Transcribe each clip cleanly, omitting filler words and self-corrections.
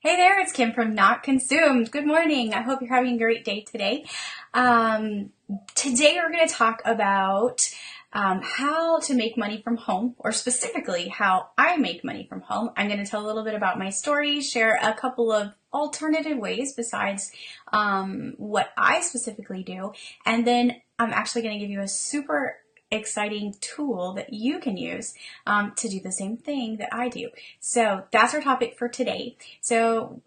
Hey there, it's Kim from Not Consumed. Good morning. I hope you're having a great day today. Today we're going to talk about how to make money from home, or specifically how I make money from home. I'm going to tell a little bit about my story, share a couple of alternative ways besides what I specifically do, and then I'm actually going to give you a super exciting tool that you can use to do the same thing that I do. So that's our topic for today. So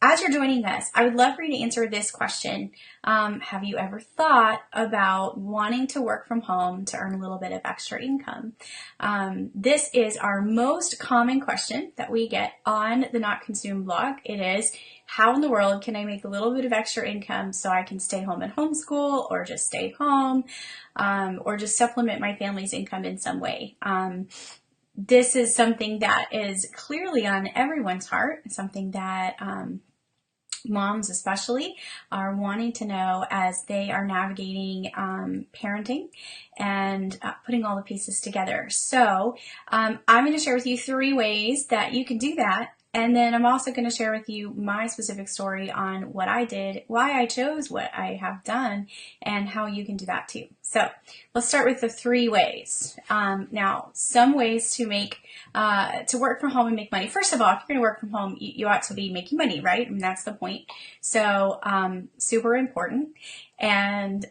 as you're joining us, I would love for you to answer this question. Have you ever thought about wanting to work from home to earn a little bit of extra income? This is our most common question that we get on the Not Consumed blog. It is, how in the world can I make a little bit of extra income so I can stay home and homeschool, or just stay home, or just supplement my family's income in some way? This is something that is clearly on everyone's heart, something that moms especially are wanting to know as they are navigating parenting and putting all the pieces together. So I'm going to share with you 3 ways that you can do that. And then I'm also going to share with you my specific story on what I did, why I chose what I have done, and how you can do that too. So let's start with the 3 ways. Now, some ways to work from home and make money. First of all, if you're going to work from home, you ought to be making money, right? And that's the point. So super important. And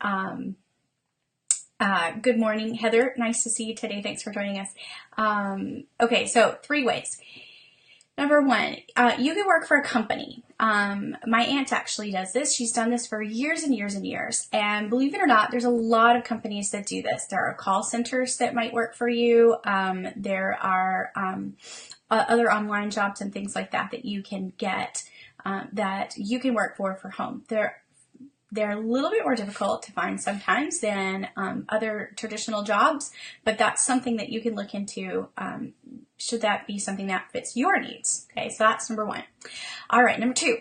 good morning, Heather. Nice to see you today. Thanks for joining us. Okay, so 3 ways. Number 1, you can work for a company. My aunt actually does this. She's done this for years and years and years. And believe it or not, there's a lot of companies that do this. There are call centers that might work for you. There are other online jobs and things like that that you can get that you can work for home. They're a little bit more difficult to find sometimes than other traditional jobs, but that's something that you can look into should that be something that fits your needs. Okay, so that's number 1. All right, number 2.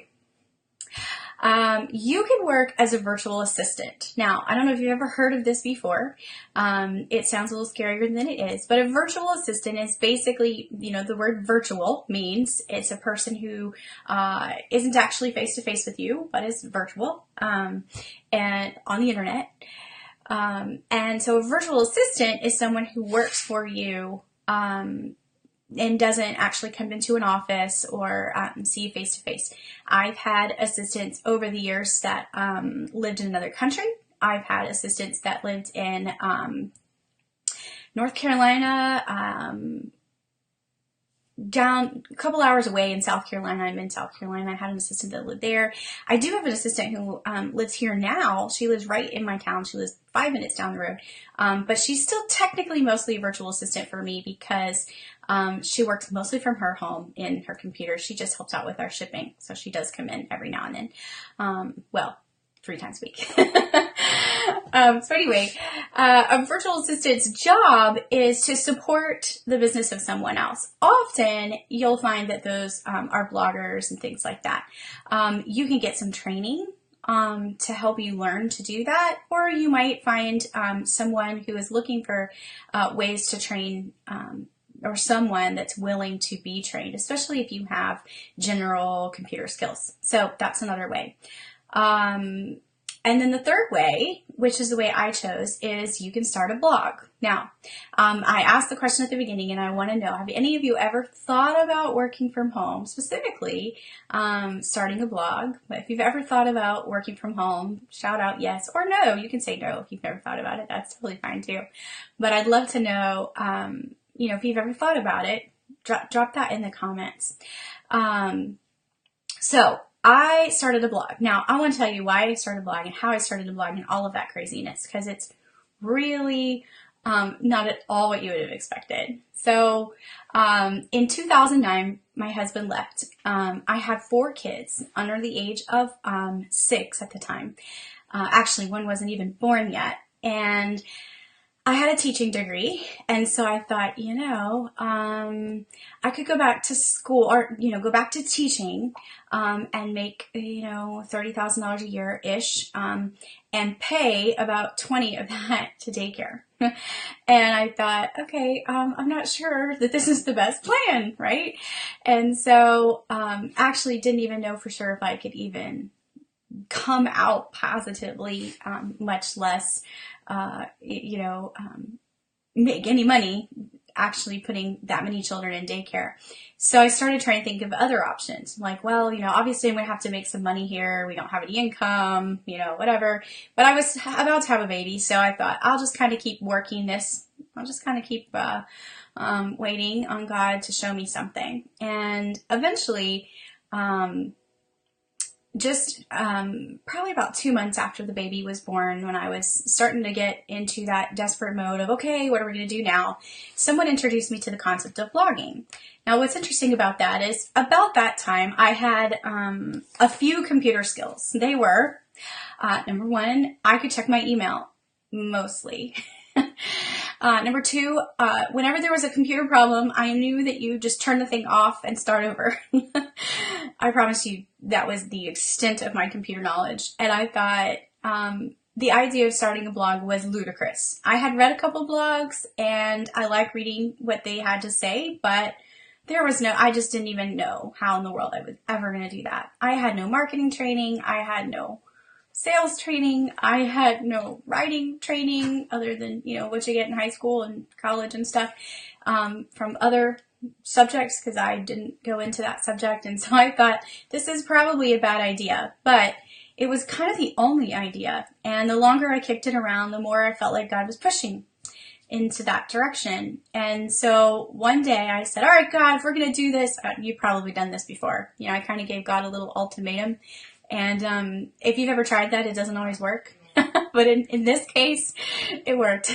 You can work as a virtual assistant. Now, I don't know if you've ever heard of this before. It sounds a little scarier than it is, but a virtual assistant is basically, the word virtual means it's a person who isn't actually face-to-face with you, but is virtual and on the internet. And so a virtual assistant is someone who works for you and doesn't actually come into an office or see you face to face. I've had assistants over the years that lived in another country. I've had assistants that lived in North Carolina, down a couple hours away in South Carolina. I'm in South Carolina. I had an assistant that lived there. I do have an assistant who lives here now. She lives right in my town. She lives 5 minutes down the road. But she's still technically mostly a virtual assistant for me because she works mostly from her home in her computer. She just helps out with our shipping. So she does come in every now and then. 3 times a week. So anyway, a virtual assistant's job is to support the business of someone else. Often you'll find that those are bloggers and things like that. You can get some training to help you learn to do that, or you might find someone who is looking for ways to train or someone that's willing to be trained, especially if you have general computer skills. So that's another way. And then the 3rd way, which is the way I chose, is you can start a blog. Now, I asked the question at the beginning, and I want to know, have any of you ever thought about working from home, specifically starting a blog? But if you've ever thought about working from home, shout out yes or no. You can say no if you've never thought about it. That's totally fine too. But I'd love to know, if you've ever thought about it, drop that in the comments. So I started a blog. Now, I want to tell you why I started a blog and how I started a blog and all of that craziness, because it's really not at all what you would have expected. So in 2009, my husband left. I had 4 kids under the age of 6 at the time. Actually, one wasn't even born yet. And I had a teaching degree, and so I thought, I could go back to school or, go back to teaching, and make, $30,000 a year ish, and pay about 20 of that to daycare. And I thought, okay, I'm not sure that this is the best plan, right? And so, actually didn't even know for sure if I could even come out positively, much less, make any money actually putting that many children in daycare. So I started trying to think of other options. I'm like, well, obviously I'm going to have to make some money here. We don't have any income, whatever. But I was about to have a baby, so I thought I'll just kind of keep working this. I'll just kind of keep waiting on God to show me something. And eventually, probably about 2 months after the baby was born, when I was starting to get into that desperate mode of, okay, what are we going to do now? Someone introduced me to the concept of blogging. Now, what's interesting about that is about that time, I had a few computer skills. They were, number one, I could check my email, mostly. Number two, whenever there was a computer problem, I knew that you just turn the thing off and start over. I promise you that was the extent of my computer knowledge. And I thought the idea of starting a blog was ludicrous. I had read a couple blogs and I like reading what they had to say, but I just didn't even know how in the world I was ever going to do that. I had no marketing training. I had no sales training. I had no writing training other than, what you get in high school and college and stuff, from other subjects, because I didn't go into that subject. And so I thought this is probably a bad idea, but it was kind of the only idea. And the longer I kicked it around, the more I felt like God was pushing into that direction. And so one day I said, all right, God, if we're going to do this, you've probably done this before. I kind of gave God a little ultimatum. And if you've ever tried that, it doesn't always work. But in this case, it worked.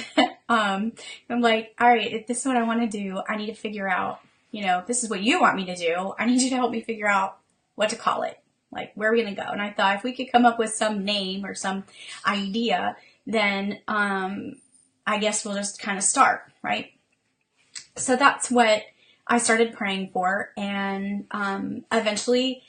I'm like, all right, if this is what I want to do, I need to figure out, if this is what you want me to do, I need you to help me figure out what to call it. Like, where are we going to go? And I thought if we could come up with some name or some idea, then I guess we'll just kind of start, right? So that's what I started praying for. And eventually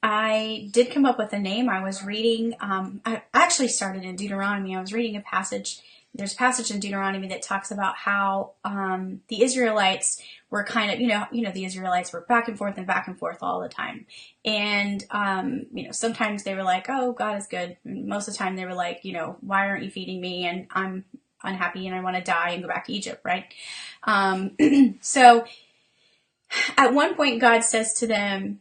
I did come up with a name. I was reading, I actually started in Deuteronomy. I was reading a passage. There's a passage in Deuteronomy that talks about how the Israelites were kind of, the Israelites were back and forth all the time. And, sometimes they were like, oh, God is good. And most of the time they were like, why aren't you feeding me? And I'm unhappy and I want to die and go back to Egypt, right? So at one point God says to them,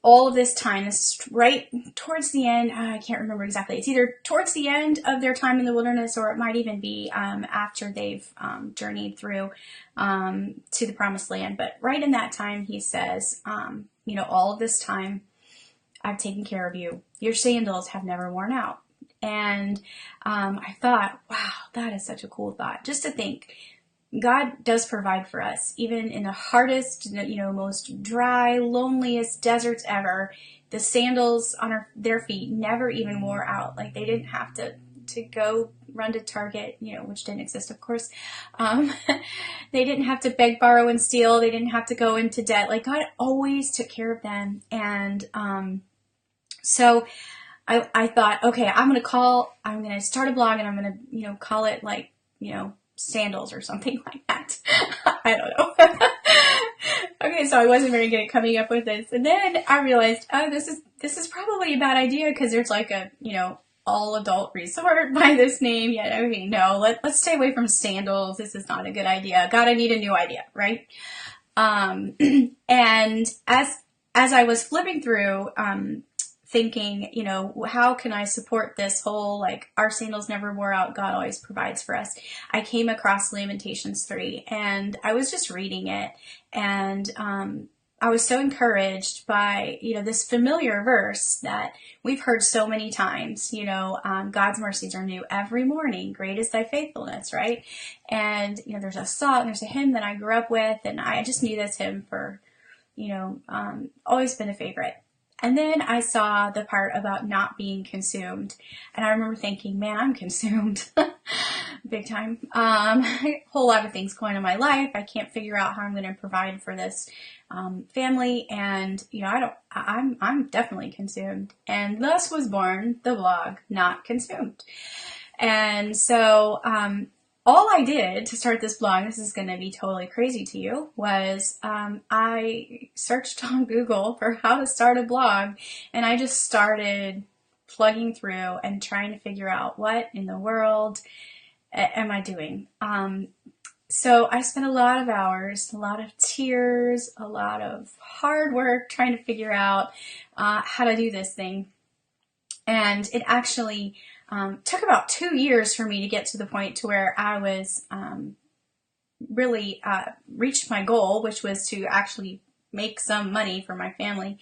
all of this time, this is right towards the end, I can't remember exactly. It's either towards the end of their time in the wilderness, or it might even be after they've journeyed through to the promised land. But right in that time, he says, all of this time, I've taken care of you. Your sandals have never worn out. And I thought, wow, that is such a cool thought. Just to think, God does provide for us, even in the hardest, most dry, loneliest deserts ever. The sandals on their feet never even wore out. Like, they didn't have to go run to Target, which didn't exist, of course. They didn't have to beg, borrow, and steal. They didn't have to go into debt. Like, God always took care of them. And so I thought, okay, I'm going to start a blog, and I'm going to, call it like, Sandals or something like that. I don't know. Okay, so I wasn't very good at coming up with this. And then I realized, oh, this is probably a bad idea, because there's like a, all adult resort by this name. Yeah, okay, no, let's stay away from sandals. This is not a good idea. God, I need a new idea, right? And as I was flipping through, thinking, how can I support this whole, like, our sandals never wore out, God always provides for us, I came across Lamentations 3, and I was just reading it, and I was so encouraged by, this familiar verse that we've heard so many times, God's mercies are new every morning, great is thy faithfulness, right? And, there's a song, there's a hymn that I grew up with, and I just knew this hymn for, always been a favorite. And then I saw the part about not being consumed. And I remember thinking, man, I'm consumed. big time. A whole lot of things going on in my life. I can't figure out how I'm going to provide for this family, and I'm definitely consumed, and thus was born the blog Not Consumed. And so all I did to start this blog, this is going to be totally crazy to you, was I searched on Google for how to start a blog, and I just started plugging through and trying to figure out what in the world am I doing. So I spent a lot of hours, a lot of tears, a lot of hard work trying to figure out how to do this thing. And it actually took about 2 years for me to get to the point to where I was really reached my goal, which was to actually make some money for my family.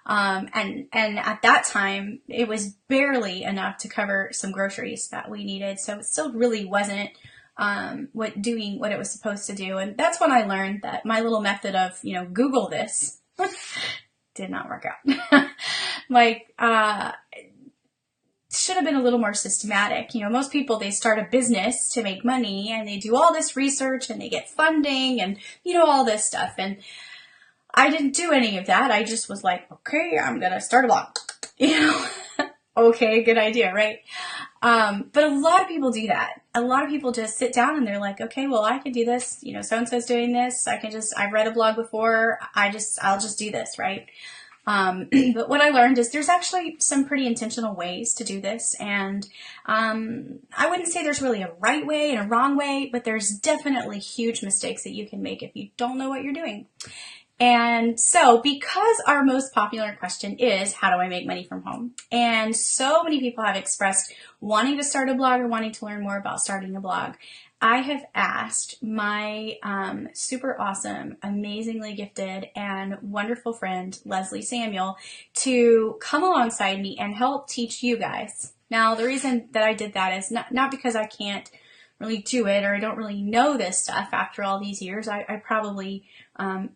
And at that time, it was barely enough to cover some groceries that we needed. So it still really wasn't doing what it was supposed to do. And that's when I learned that my little method of, Google this did not work out. Should have been a little more systematic. Most people, they start a business to make money and they do all this research and they get funding and, all this stuff. And I didn't do any of that. I just was like, okay, I'm going to start a blog. Okay, good idea, right? But a lot of people do that. A lot of people just sit down and they're like, okay, well, I can do this. So-and-so's doing this. I've read a blog before. I'll just do this, right? But what I learned is there's actually some pretty intentional ways to do this. And I wouldn't say there's really a right way and a wrong way, but there's definitely huge mistakes that you can make if you don't know what you're doing. And so because our most popular question is, how do I make money from home? And so many people have expressed wanting to start a blog or wanting to learn more about starting a blog. I have asked my super awesome, amazingly gifted, and wonderful friend, Leslie Samuel, to come alongside me and help teach you guys. Now, the reason that I did that is not because I can't really do it or I don't really know this stuff after all these years. I probably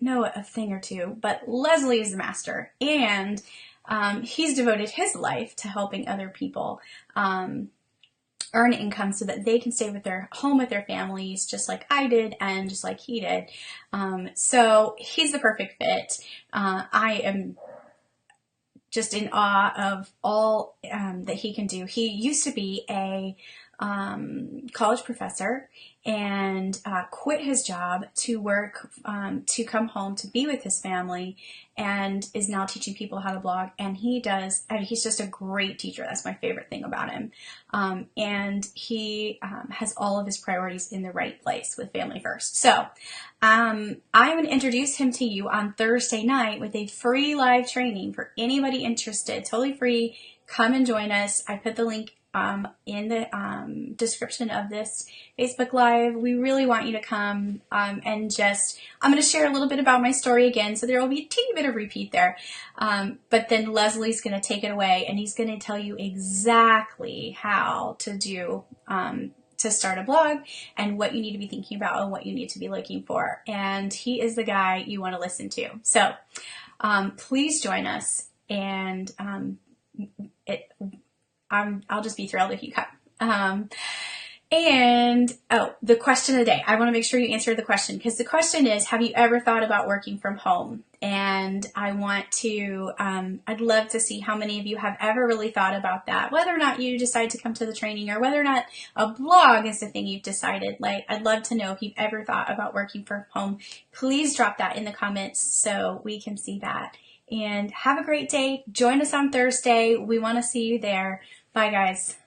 know a thing or two, but Leslie is the master, and he's devoted his life to helping other people earn income so that they can stay with their home with their families, just like I did and just like he did. So he's the perfect fit. I am just in awe of all that he can do. He used to be a college professor and quit his job to work, to come home to be with his family, and is now teaching people how to blog. And he's just a great teacher. That's my favorite thing about him. And he has all of his priorities in the right place with family first. So I'm going to introduce him to you on Thursday night with a free live training for anybody interested. Totally free. Come and join us. I put the link in the description of this Facebook Live. We really want you to come and I'm going to share a little bit about my story again, so there will be a teeny bit of repeat there. But then Leslie's going to take it away and he's going to tell you exactly how to do to start a blog and what you need to be thinking about and what you need to be looking for. And he is the guy you want to listen to. So please join us, and I'll just be thrilled if you come. The question of the day. I want to make sure you answer the question, because the question is, have you ever thought about working from home? And I want to, I'd love to see how many of you have ever really thought about that, whether or not you decide to come to the training or whether or not a blog is the thing you've decided. I'd love to know if you've ever thought about working from home. Please drop that in the comments so we can see that. And have a great day. Join us on Thursday. We want to see you there. Bye, guys.